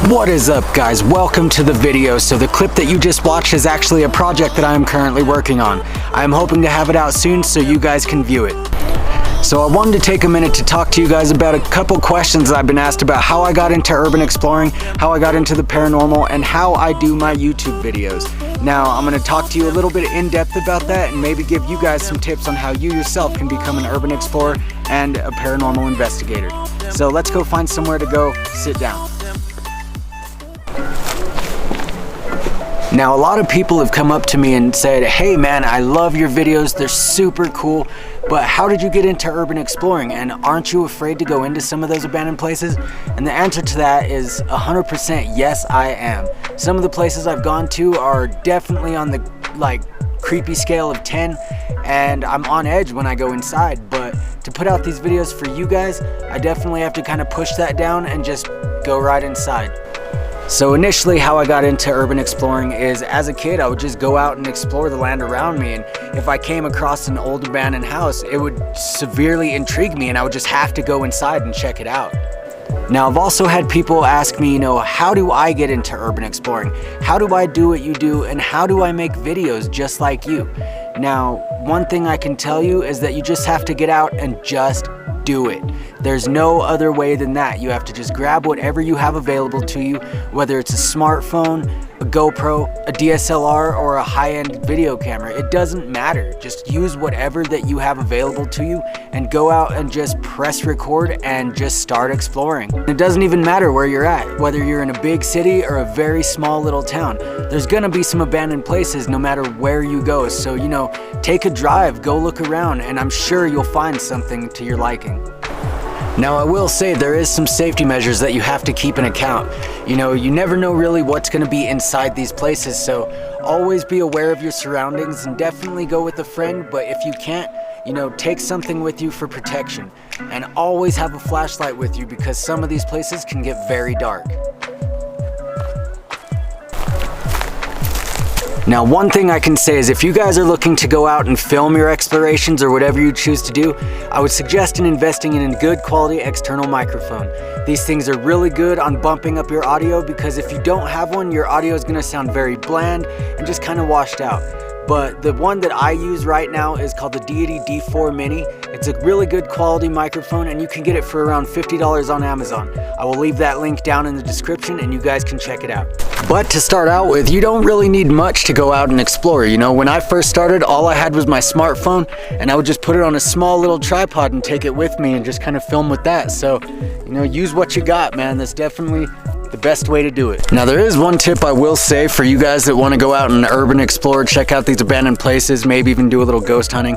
What is up, guys? Welcome to the video. So the clip that you just watched is actually a project that I am currently working on. I am hoping to have it out soon so you guys can view it. So I wanted to take a minute to talk to you guys about a couple questions I've been asked about how I got into urban exploring, how I got into the paranormal, and how I do my YouTube videos. Now, I'm going to talk to you a little bit in depth about that and maybe give you guys some tips on how you yourself can become an urban explorer and a paranormal investigator. So let's go find somewhere to go sit down. Now, a lot of people have come up to me and said, hey man, I love your videos, they're super cool, but how did you get into urban exploring, and aren't you afraid to go into some of those abandoned places? And the answer to that is 100% yes, I am. Some of the places I've gone to are definitely on the creepy scale of 10, and I'm on edge when I go inside, but to put out these videos for you guys, I definitely have to kind of push that down and just go right inside. So initially how I got into urban exploring is, as a kid, I would just go out and explore the land around me, and if I came across an old abandoned house, it would severely intrigue me and I would just have to go inside and check it out. Now, I've also had people ask me, how do I get into urban exploring? How do I do what you do, and how do I make videos just like you? Now, one thing I can tell you is that you just have to get out and just do it. There's no other way than that. You have to just grab whatever you have available to you, whether it's a smartphone, a GoPro, a DSLR, or a high-end video camera. It doesn't matter. Just use whatever that you have available to you and go out and just press record and just start exploring. It doesn't even matter where you're at, whether you're in a big city or a very small little town. There's gonna be some abandoned places no matter where you go. So, take a drive, go look around, and I'm sure you'll find something to your liking. Now, I will say there is some safety measures that you have to keep in account. You never know really what's going to be inside these places, so always be aware of your surroundings and definitely go with a friend, but if you can't, take something with you for protection. And always have a flashlight with you because some of these places can get very dark. Now, one thing I can say is if you guys are looking to go out and film your explorations or whatever you choose to do, I would suggest investing in a good quality external microphone. These things are really good on bumping up your audio because if you don't have one, your audio is going to sound very bland and just kind of washed out. But the one that I use right now is called the Deity D4 Mini. It's a really good quality microphone and you can get it for around $50 on Amazon. I will leave that link down in the description and you guys can check it out. But to start out with, you don't really need much to go out and explore. When I first started, all I had was my smartphone and I would just put it on a small little tripod and take it with me and just kind of film with that. So, use what you got, man. That's definitely the best way to do it. Now, there is one tip I will say for you guys that want to go out and urban explore, check out these abandoned places, maybe even do a little ghost hunting.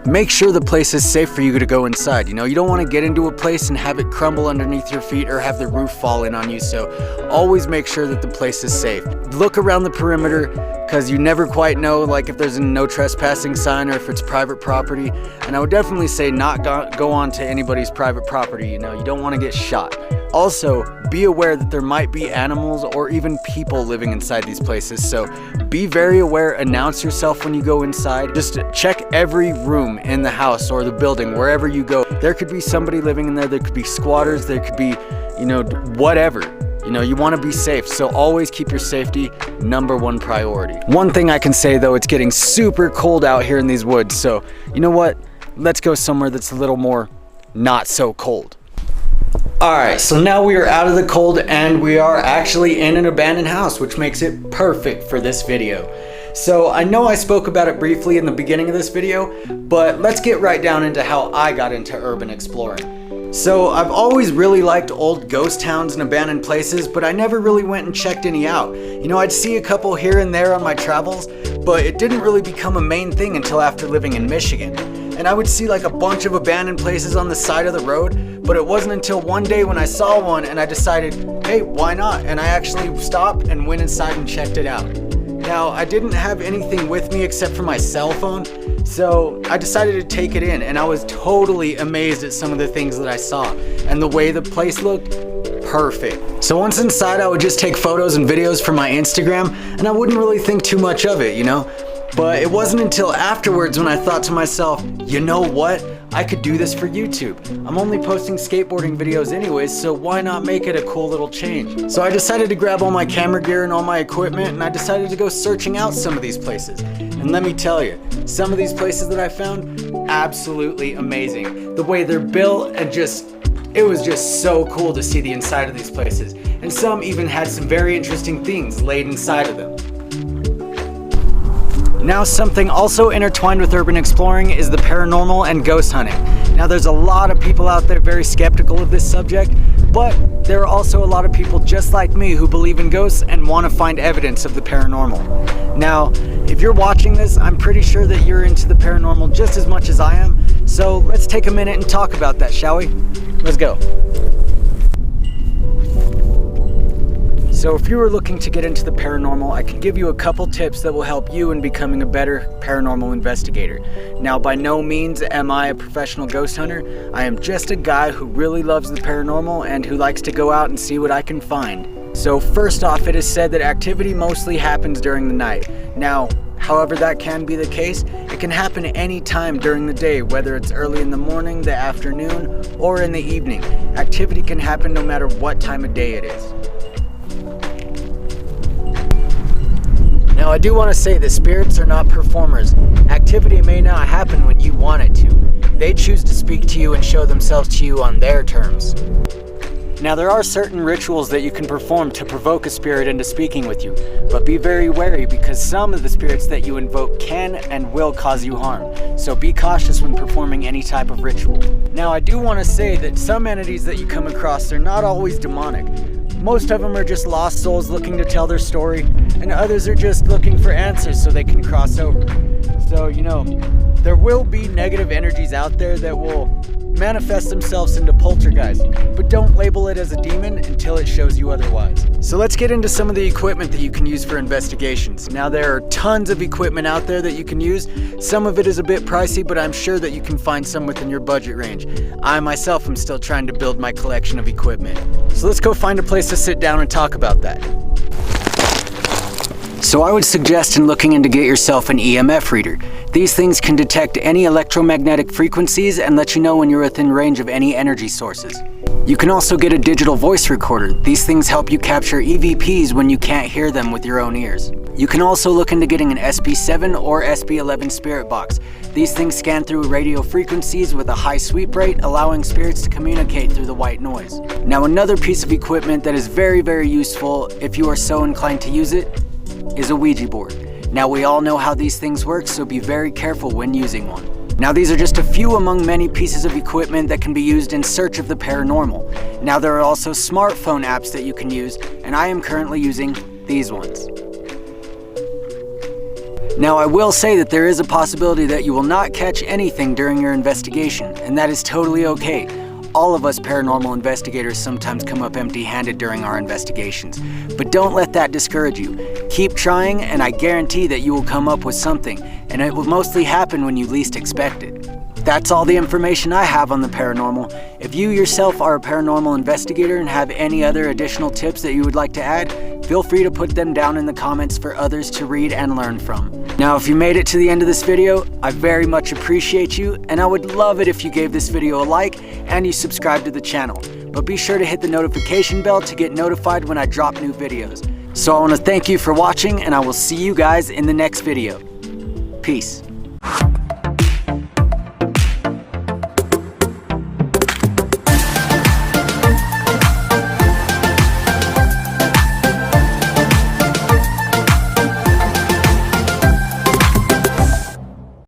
Make sure the place is safe for you to go inside. You don't want to get into a place and have it crumble underneath your feet or have the roof fall in on you. So always make sure that the place is safe. Look around the perimeter because you never quite know if there's a no trespassing sign or if it's private property. And I would definitely say not go on to anybody's private property. You don't want to get shot. Also, be aware that there might be animals or even people living inside these places. So be very aware, announce yourself when you go inside. Just check every room in the house or the building, wherever you go. There could be somebody living in there, there could be squatters, there could be, whatever. You want to be safe, so always keep your safety #1 priority. One thing I can say though, it's getting super cold out here in these woods, so you know what? Let's go somewhere that's a little more not so cold. Alright, so now we are out of the cold and we are actually in an abandoned house, which makes it perfect for this video. So I know I spoke about it briefly in the beginning of this video, but let's get right down into how I got into urban exploring. So I've always really liked old ghost towns and abandoned places, but I never really went and checked any out. I'd see a couple here and there on my travels, but it didn't really become a main thing until after living in Michigan. And I would see a bunch of abandoned places on the side of the road, but it wasn't until one day when I saw one and I decided, hey, why not? And I actually stopped and went inside and checked it out. Now, I didn't have anything with me except for my cell phone, so I decided to take it in, and I was totally amazed at some of the things that I saw, and the way the place looked, perfect. So once inside, I would just take photos and videos for my Instagram, and I wouldn't really think too much of it, But it wasn't until afterwards when I thought to myself, you know what? I could do this for YouTube. I'm only posting skateboarding videos anyways, so why not make it a cool little change? So I decided to grab all my camera gear and all my equipment, and I decided to go searching out some of these places. And let me tell you, some of these places that I found, absolutely amazing. The way they're built and it was just so cool to see the inside of these places. And some even had some very interesting things laid inside of them. Now, something also intertwined with urban exploring is the paranormal and ghost hunting. Now, there's a lot of people out there very skeptical of this subject, but there are also a lot of people just like me who believe in ghosts and want to find evidence of the paranormal. Now, if you're watching this, I'm pretty sure that you're into the paranormal just as much as I am, so let's take a minute and talk about that, shall we? Let's go. So if you were looking to get into the paranormal, I can give you a couple tips that will help you in becoming a better paranormal investigator. Now, by no means am I a professional ghost hunter. I am just a guy who really loves the paranormal and who likes to go out and see what I can find. So first off, it is said that activity mostly happens during the night. Now, however that can be the case, it can happen any time during the day, whether it's early in the morning, the afternoon, or in the evening. Activity can happen no matter what time of day it is. Now, I do want to say that spirits are not performers. Activity may not happen when you want it to. They choose to speak to you and show themselves to you on their terms. Now, there are certain rituals that you can perform to provoke a spirit into speaking with you, but be very wary because some of the spirits that you invoke can and will cause you harm, so be cautious when performing any type of ritual. Now, I do want to say that some entities that you come across are not always demonic. Most of them are just lost souls looking to tell their story, and others are just looking for answers so they can cross over. So, there will be negative energies out there that will manifest themselves into poltergeist, but don't label it as a demon until it shows you otherwise. So let's get into some of the equipment that you can use for investigations. Now, there are tons of equipment out there that you can use. Some of it is a bit pricey, but I'm sure that you can find some within your budget range. I myself am still trying to build my collection of equipment. So let's go find a place to sit down and talk about that. So I would suggest in looking into get yourself an EMF reader. These things can detect any electromagnetic frequencies and let you know when you're within range of any energy sources. You can also get a digital voice recorder. These things help you capture EVPs when you can't hear them with your own ears. You can also look into getting an SB7 or SB11 spirit box. These things scan through radio frequencies with a high sweep rate, allowing spirits to communicate through the white noise. Now, another piece of equipment that is very, very useful if you are so inclined to use it is a Ouija board. Now, we all know how these things work, so be very careful when using one. Now, these are just a few among many pieces of equipment that can be used in search of the paranormal. Now, there are also smartphone apps that you can use, and I am currently using these ones. Now, I will say that there is a possibility that you will not catch anything during your investigation, and that is totally okay. All of us paranormal investigators sometimes come up empty-handed during our investigations, but don't let that discourage you. Keep trying, and I guarantee that you will come up with something, and it will mostly happen when you least expect it. That's all the information I have on the paranormal. If you yourself are a paranormal investigator and have any other additional tips that you would like to add, feel free to put them down in the comments for others to read and learn from. Now, if you made it to the end of this video, I very much appreciate you, and I would love it if you gave this video a like and you subscribe to the channel. But be sure to hit the notification bell to get notified when I drop new videos. So I want to thank you for watching, and I will see you guys in the next video. Peace.